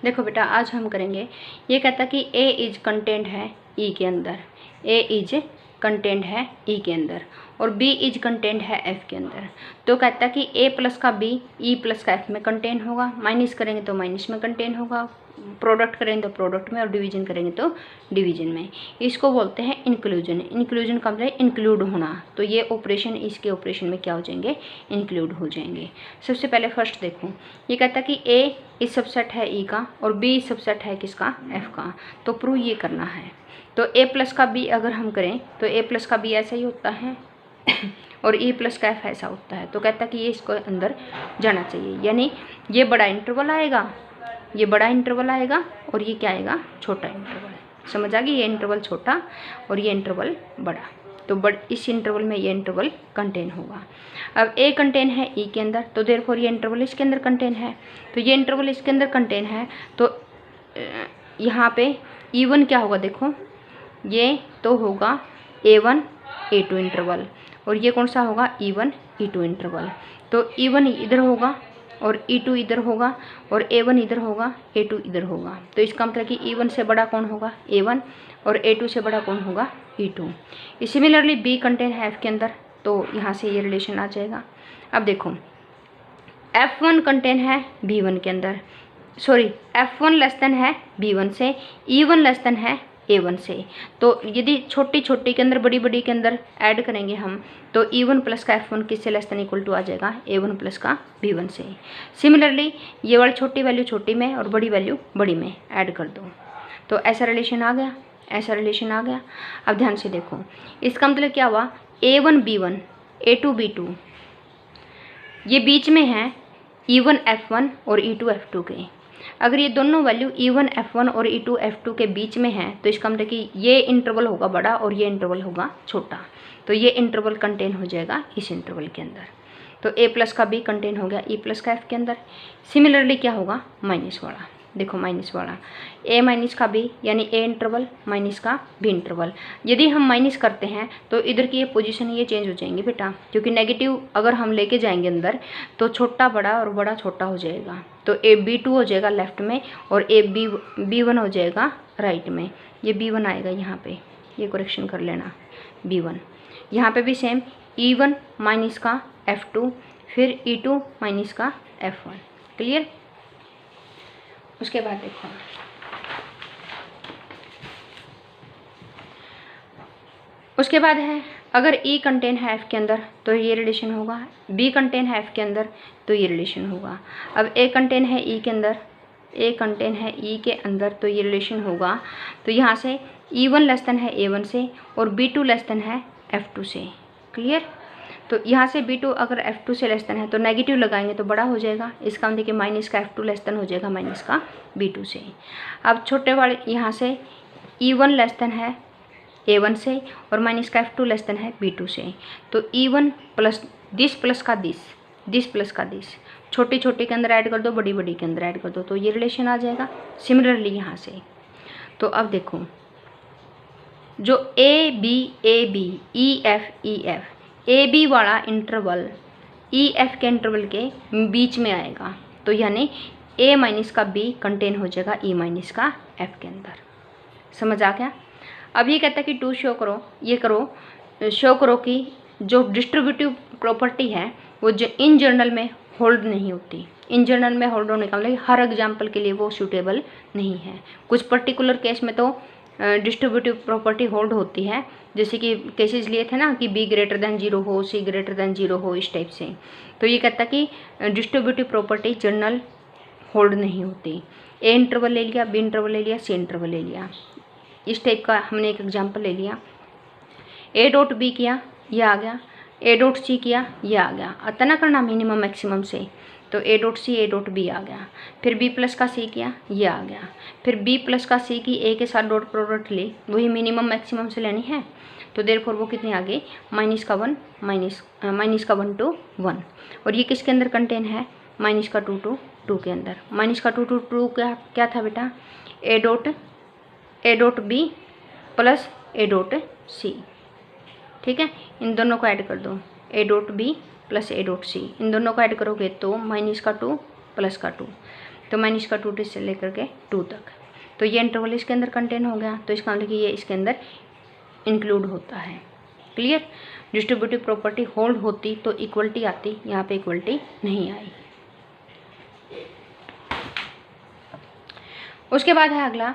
देखो बेटा आज हम करेंगे, ये कहता कि ए इज कंटेंट है ई के अंदर, ए इज कंटेंट है ई के अंदर और बी इज कंटेंट है एफ के अंदर। तो कहता कि ए प्लस का बी ई प्लस का एफ में कंटेंट होगा, माइनस करेंगे तो माइनस में कंटेंट होगा, प्रोडक्ट करेंगे तो प्रोडक्ट में और डिवीजन करेंगे तो डिवीजन में। इसको बोलते हैं इंक्लूजन। इंक्लूजन का मतलब इंक्लूड होना। तो ये ऑपरेशन इसके ऑपरेशन में क्या हो जाएंगे, इंक्लूड हो जाएंगे। सबसे पहले फर्स्ट देखो, ये कहता कि ए इस सबसेट है ई का और बी इस सबसेट है किसका, एफ का। तो प्रूव ये करना है। तो ए प्लस का बी अगर हम करें तो ए प्लस का बी ऐसा ही होता है और ई प्लस का एफ ऐसा होता है। तो कहता कि ये इसको अंदर जाना चाहिए, यानी ये बड़ा इंटरवल आएगा, ये बड़ा इंटरवल आएगा और ये क्या आएगा, छोटा इंटरवल। समझ आ गई, ये इंटरवल छोटा और ये इंटरवल बड़ा। तो इस इंटरवल में ये इंटरवल कंटेन होगा। अब ए कंटेन है ई के अंदर, तो देयरफॉर ये इंटरवल इसके अंदर कंटेन है। तो ये इंटरवल इसके अंदर कंटेन है, तो यहाँ पे E1 क्या होगा, देखो ये तो होगा A1 A2 इंटरवल और ये कौन सा होगा, E1 E2 इंटरवल। तो E1 इधर होगा और E2 इधर होगा और A1 इधर होगा, A2 इधर होगा। तो इसका मतलब कि E1 से बड़ा कौन होगा, A1 और A2 से बड़ा कौन होगा, E2। सिमिलरली B कंटेन है F के अंदर, तो यहाँ से ये रिलेशन आ जाएगा। अब देखो F1 कंटेन है B1 के अंदर, सॉरी F1 लेस देन है B1 से, E1 लेस देन है A1 से। तो यदि छोटी छोटी के अंदर बड़ी बड़ी के अंदर ऐड करेंगे हम, तो E1 प्लस का F1 किससे लेस देन इक्वल टू आ जाएगा, A1 प्लस का B1 से। सिमिलरली ये वाली छोटी वैल्यू छोटी में और बड़ी वैल्यू बड़ी में ऐड कर दो, तो ऐसा रिलेशन आ गया, ऐसा रिलेशन आ गया। अब ध्यान से देखो, इसका मतलब क्या हुआ, A1 B1 A2 B2 ये बीच में है E1 F1 और E2 F2 के। अगर ये दोनों वैल्यू E1 F1 और E2 F2 के बीच में है, तो इसका मतलब कि ये इंटरवल होगा बड़ा और ये इंटरवल होगा छोटा। तो ये इंटरवल कंटेन हो जाएगा इस इंटरवल के अंदर। तो A प्लस का B कंटेन हो गया E प्लस का F के अंदर। सिमिलरली क्या होगा, माइनस वाला, देखो माइनस वाला A माइनस का B, यानी A इंटरवल माइनस का B इंटरवल। यदि हम माइनस करते हैं तो इधर की ये पोजीशन ये चेंज हो जाएंगी बेटा, क्योंकि नेगेटिव अगर हम लेके जाएंगे अंदर तो छोटा बड़ा और बड़ा छोटा हो जाएगा। तो A B2 हो जाएगा लेफ्ट में और A B1 हो जाएगा राइट में। ये B1 आएगा यहाँ पे, ये करेक्शन कर लेना B1। यहाँ पे भी सेम E1 माइनस का F2 फिर E2 माइनस का F1। क्लियर। उसके बाद देखो, उसके बाद है अगर E कंटेन है F के अंदर तो ये रिलेशन होगा, B कंटेन है F के अंदर तो ये रिलेशन होगा। अब A कंटेन है E के अंदर, A कंटेन है E के अंदर तो ये रिलेशन होगा। तो यहाँ से E1 लेस देन है A1 से और B2 लेस देन है F2 से। क्लियर। तो यहाँ से B2 अगर F2 से लेस देन है तो नेगेटिव लगाएंगे तो बड़ा हो जाएगा, इसका मतलब कि माइनस का F2 लेस देन हो जाएगा माइनस का B2 से। अब छोटे वाले यहाँ से E1 लेस देन है A1 से और माइनस का F2 लेस देन है B2 से। तो E1 प्लस दिस प्लस का दिस प्लस का दिस, छोटी छोटी के अंदर ऐड कर दो, बड़ी बड़ी के अंदर ऐड कर दो, तो ये रिलेशन आ जाएगा। सिमिलरली यहाँ से तो अब देखो जो AB EF AB वाला इंटरवल EF के इंटरवल के बीच में आएगा, तो यानी A माइनस का B कंटेन हो जाएगा E माइनस का F के अंदर। समझ आ गया। अब ये कहता है कि टू शो करो, ये करो शो करो कि जो डिस्ट्रीब्यूटिव प्रॉपर्टी है वो जो इन जनरल में होल्ड नहीं होती। इन जनरल में होल्ड होने का मतलब हर एग्जाम्पल के लिए वो सूटेबल नहीं है। कुछ पर्टिकुलर केस में तो डिस्ट्रीब्यूटिव प्रॉपर्टी होल्ड होती है, जैसे कि केसेस लिए थे ना कि B ग्रेटर दैन 0 हो, C ग्रेटर दैन 0 हो, इस टाइप से। तो ये कहता है कि डिस्ट्रीब्यूटिव प्रॉपर्टी जनरल होल्ड नहीं होती। A इंटरवल ले लिया, B इंटरवल ले लिया, C इंटरवल ले लिया, इस टाइप का हमने एक एग्जाम्पल ले लिया। A डॉट B किया, ये आ गया, A डॉट C किया, ये आ गया। आता ना करना मिनिमम मैक्सिमम से, तो A dot C A dot B आ गया। फिर B प्लस का C किया, ये आ गया। फिर B प्लस का C की A के साथ डॉट प्रोडक्ट ली, वही मिनिमम मैक्सिमम से लेनी है। तो देयरफॉर वो कितने आ गए, माइनस का 1 to 1। और ये किसके अंदर कंटेन है, माइनस का 2 to 2 के अंदर। माइनस का 2 to 2 क्या था बेटा, A dot B plus A dot C। ठीक है, इन दोनों को ऐड कर दो, A dot B plus A dot C, इन दोनों को ऐड करोगे तो माइनस का 2 प्लस का 2। तो -2 से लेकर के 2 तक, तो ये इंटरवल इसके अंदर कंटेन हो गया, तो इसका मतलब कि ये इसके अंदर इंक्लूड होता है। क्लियर। डिस्ट्रीब्यूटिव प्रॉपर्टी होल्ड होती तो इक्वलिटी आती, यहाँ पे इक्वलिटी नहीं आई। उसके बाद है अगला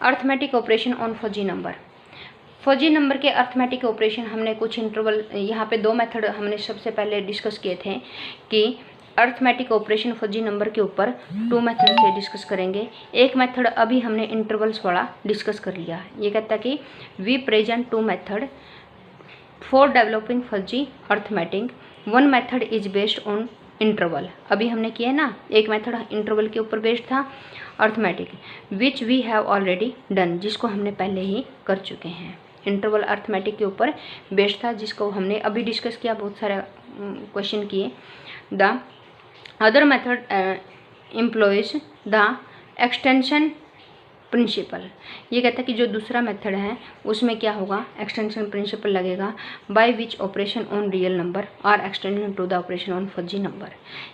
arithmetic operation on fuzzy number. Fuzzy number के अर्थमेटिक ऑपरेशन हमने कुछ इंटरवल, यहाँ पे 2 मेथड हमने सबसे पहले डिस्कस किए थे कि अर्थमेटिक ऑपरेशन फजी नंबर के ऊपर 2 मेथड से डिस्कस करेंगे। एक मेथड अभी हमने इंटरवल्स वाला डिस्कस कर लिया। ये कहता है कि we present 2 method for developing fuzzy arithmetic, 1 method is based on interval. अभी हमने किया ना, एक मेथड इंटरवल के ऊपर बेस्ड था arithmetic, which we have already done, जिसको हमने पहले ही कर चुके हैं। इंटरवल अर्थमेटिक के ऊपर बेस्ड था, जिसको हमने अभी डिस्कस किया, बहुत सारे क्वेश्चन किए। The other method employs the extension principle. ये कहता है कि जो दूसरा मेथड है उसमें क्या होगा, एक्सटेंशन प्रिंसिपल लगेगा, by which operation on real number are extension to the operation on fuzzy number.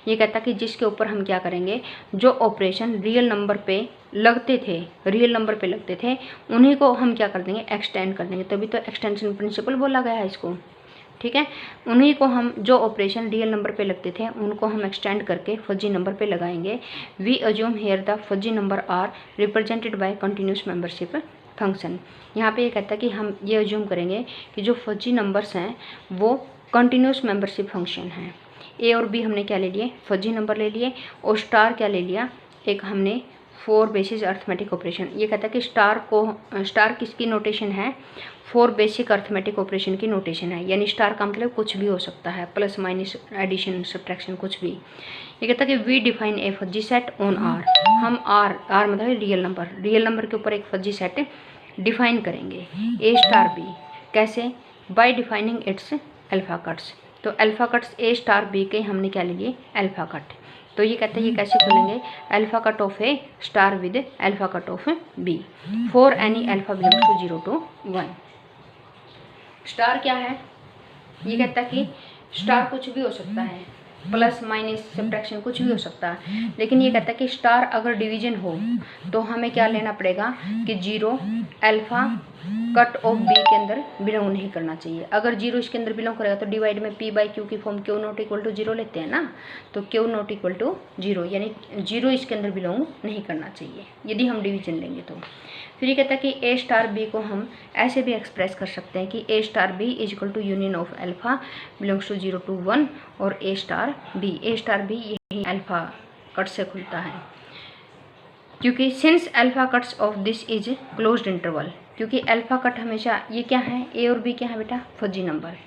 ये कहता है कि जिसके ऊपर हम क्या करेंगे, जो ऑपरेशन रियल नंबर पे लगते थे, रियल नंबर पे लगते थे, उन्हीं को हम क्या कर देंगे, एक्सटेंड कर देंगे। तभी तो एक्सटेंशन प्रिंसिपल बोला गया है इसको। ठीक है, उन्हीं को हम, जो ऑपरेशन रियल नंबर पे लगते थे उनको हम एक्सटेंड करके फजी नंबर पे लगाएंगे। We assume here the fuzzy number are represented by continuous membership function. यहाँ पे ये कहता है कि हम ये अज्यूम करेंगे कि जो फजी नंबर्स हैं वो कंटिन्यूस मेंबरशिप फंक्शन हैं। ए और बी हमने क्या ले लिए, फजी नंबर ले लिए, और स्टार क्या ले लिया, एक हमने 4 बेसिस अर्थमेटिक ऑपरेशन। ये कहता है कि स्टार किसकी नोटेशन है, 4 बेसिक अर्थमेटिक ऑपरेशन की नोटेशन है। यानी स्टार का मतलब कुछ भी हो सकता है, प्लस माइनस एडिशन सब्ट्रैक्शन कुछ भी। ये कहता है कि we define a fuzzy set on R. हम आर मतलब रियल नंबर के ऊपर एक फजी सेट डिफाइन करेंगे, ए स्टार बी। कैसे, by defining its alpha cuts. तो alpha cuts A star B के हमने क्या ले लिए, अल्फा कट। तो ये कहते हैं ये कैसे खोलेंगे, alpha cut of A star with alpha cut of B for any alpha belongs to 0 to 1। Star क्या है, ये कहता है कि स्टार कुछ भी हो सकता है, प्लस माइनस सब्ट्रैक्शन कुछ भी हो सकता है, लेकिन ये कहता है कि स्टार अगर डिवीजन हो तो हमें क्या लेना पड़ेगा कि 0 अल्फा कट ऑफ बी के अंदर बिलोंग नहीं करना चाहिए। अगर 0 इसके अंदर बिलोंग करेगा तो डिवाइड में p बाई क्यू की form Q not equal to 0 लेते हैं ना, तो क्यू नॉट इक्वल टू 0, यानी 0 इसके अंदर बिलोंग नहीं करना चाहिए यदि हम डिवीजन लेंगे तो। फिर ये कहता है कि ए स्टार बी को हम ऐसे भी एक्सप्रेस कर सकते हैं कि A star B is equal to union of alpha belongs to 0 to 1 और ए स्टार बी यही अल्फा कट से खुलता है, क्योंकि since alpha cuts of this is closed interval. क्योंकि अल्फा कट हमेशा, ये क्या है, ए और बी क्या है बेटा, फजी नंबर।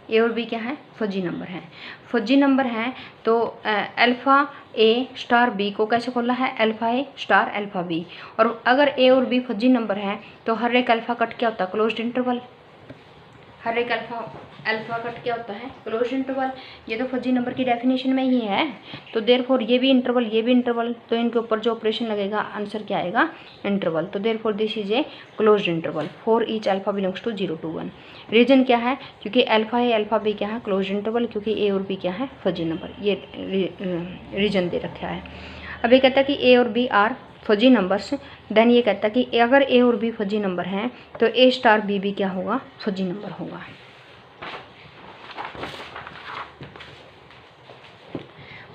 ए और बी क्या है, फजी नंबर है। फजी नंबर है तो अल्फ़ा ए स्टार बी को कैसे खोला है, alpha A star alpha B. और अगर ए और बी फजी नंबर है तो हर एक अल्फ़ा कट क्या होता है, क्लोज्ड इंटरवल। हर एक अल्फ़ा कट क्या होता है, क्लोज्ड इंटरवल। ये तो फजी नंबर की डेफिनेशन में ही है। तो देयरफॉर ये भी इंटरवल, तो इनके ऊपर जो ऑपरेशन लगेगा आंसर क्या आएगा, इंटरवल। तो therefore this is a closed interval for each alpha belongs to 0 to 1। Reason क्या है, क्योंकि अल्फ़ा ए अल्फ़ा बी क्या है, क्लोज्ड इंटरवल, क्योंकि ए और बी क्या है, फजी नंबर। ये रीजन दे रखा है। अब ये कहता है कि ए और B are fuzzy numbers, then ये कहता है कि अगर ए और बी फजी नंबर हैं तो ए स्टार बी भी क्या होगा, फजी नंबर होगा।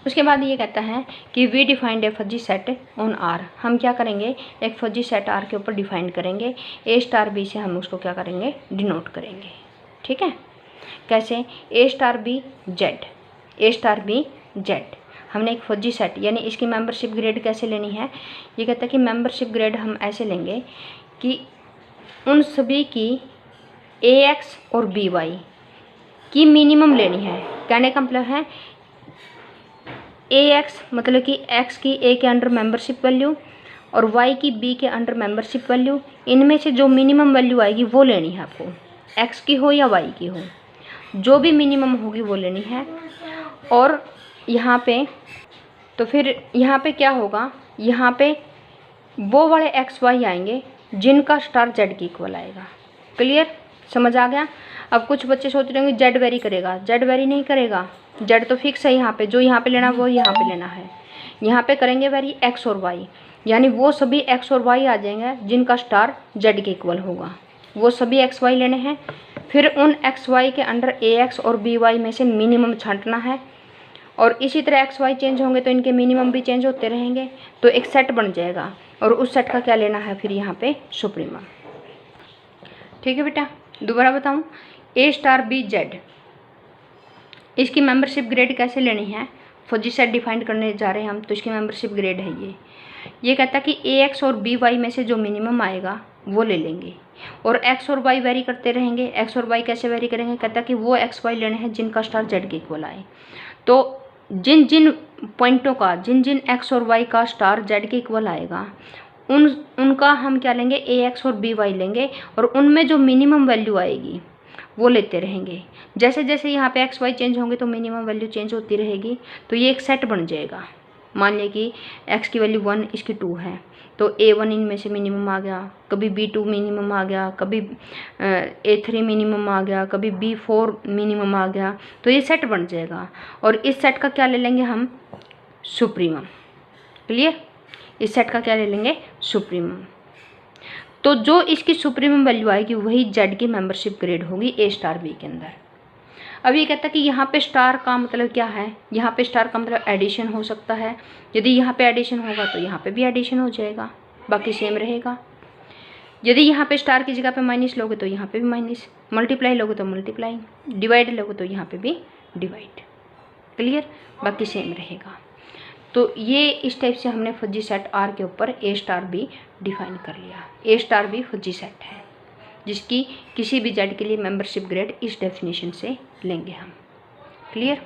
उसके बाद ये कहता है कि we defined a fuzzy set on R. हम क्या करेंगे, एक फजी सेट आर के ऊपर डिफाइन करेंगे, ए स्टार बी से हम उसको क्या करेंगे, डिनोट करेंगे। ठीक है, कैसे, ए स्टार बी जेड, हमने एक फजी सेट, यानी इसकी मेंबरशिप ग्रेड कैसे लेनी है। ये कहता है कि मेंबरशिप ग्रेड हम ऐसे लेंगे कि उन सभी की AX और BY की मिनिमम लेनी है। कहने का मतलब है AX मतलब कि X की A के अंडर मेंबरशिप वैल्यू और Y की B के अंडर मेंबरशिप वैल्यू, इनमें से जो मिनिमम वैल्यू आएगी वो लेनी है आपको, X की हो या Y की हो, जो भी मिनिमम होगी वो लेनी है। और यहाँ पे तो फिर यहाँ पे क्या होगा, यहाँ पे वो वाले XY आएंगे जिनका स्टार Z की इक्वल आएगा। क्लियर, समझ आ गया। अब कुछ बच्चे सोच रहे होंगे जेड वेरी करेगा, जेड वेरी नहीं करेगा, जेड तो फिक्स है यहाँ पे, जो यहाँ पे लेना वो यहाँ पे लेना है। यहाँ पे करेंगे वेरी एक्स और वाई, यानी वो सभी एक्स और वाई आ जाएंगे जिनका स्टार जेड के इक्वल होगा, वो सभी एक्स वाई लेने हैं। फिर उन एक्स वाई के अंडर ए एक्स और बी वाई में से मिनिमम छांटना है, और इसी तरह एक्स वाई चेंज होंगे तो इनके मिनिमम भी चेंज होते रहेंगे, तो एक सेट बन जाएगा, और उस सेट का क्या लेना है फिर यहाँ पे सुप्रीमम। ठीक है बेटा, दोबारा बताऊँ, ए स्टार बी जेड, इसकी मेंबरशिप ग्रेड कैसे लेनी है, फजी सेट डिफाइन करने जा रहे हैं हम, तो इसकी मेंबरशिप ग्रेड है ये कहता है कि ए एक्स और बी वाई में से जो मिनिमम आएगा वो ले लेंगे, और एक्स और वाई वेरी करते रहेंगे। एक्स और वाई कैसे वेरी करेंगे, कहता है कि वो एक्स वाई लेने हैं जिनका स्टार जेड के इक्वल आए। तो जिन जिन पॉइंटों का, जिन जिन एक्स और वाई का स्टार जेड के इक्वल आएगा, उनका हम क्या लेंगे, ए एक्स और बी वाई लेंगे, और उनमें जो मिनिमम वैल्यू आएगी वो लेते रहेंगे। जैसे जैसे यहाँ पे एक्स वाई चेंज होंगे तो मिनिमम वैल्यू चेंज होती रहेगी, तो ये एक सेट बन जाएगा। मान लिया कि एक्स की वैल्यू 1, इसकी 2 है, तो A1 इनमें से मिनिमम आ गया, कभी B2 मिनिमम आ गया, कभी A3 मिनिमम आ गया, कभी B4 मिनिमम आ गया, तो ये सेट बन जाएगा, और इस सेट का क्या ले लेंगे हम, सुप्रीमम। क्लियर, इस सेट का क्या ले लेंगे, सुप्रीमम। तो जो इसकी सुप्रीमम वैल्यू आएगी वही जेड की मेंबरशिप ग्रेड होगी ए स्टार बी के अंदर। अब ये कहता है कि यहाँ पे स्टार का मतलब क्या है, यहाँ पे स्टार का मतलब एडिशन हो सकता है, यदि यहाँ पे एडिशन होगा तो यहाँ पे भी एडिशन हो जाएगा, बाकी सेम रहेगा। यदि यहाँ पे स्टार की जगह पे माइनस लोगे तो यहाँ पे भी माइनस, मल्टीप्लाई लोगे तो मल्टीप्लाई, डिवाइड लोगे तो यहाँ पे भी डिवाइड। क्लियर, बाकी सेम रहेगा। तो ये इस टाइप से हमने फजी सेट आर के ऊपर ए स्टार बी डिफाइन कर लिया। ए स्टार बी फजी सेट है जिसकी किसी भी जेड के लिए मेंबरशिप ग्रेड इस डेफिनेशन से लेंगे हम। क्लियर।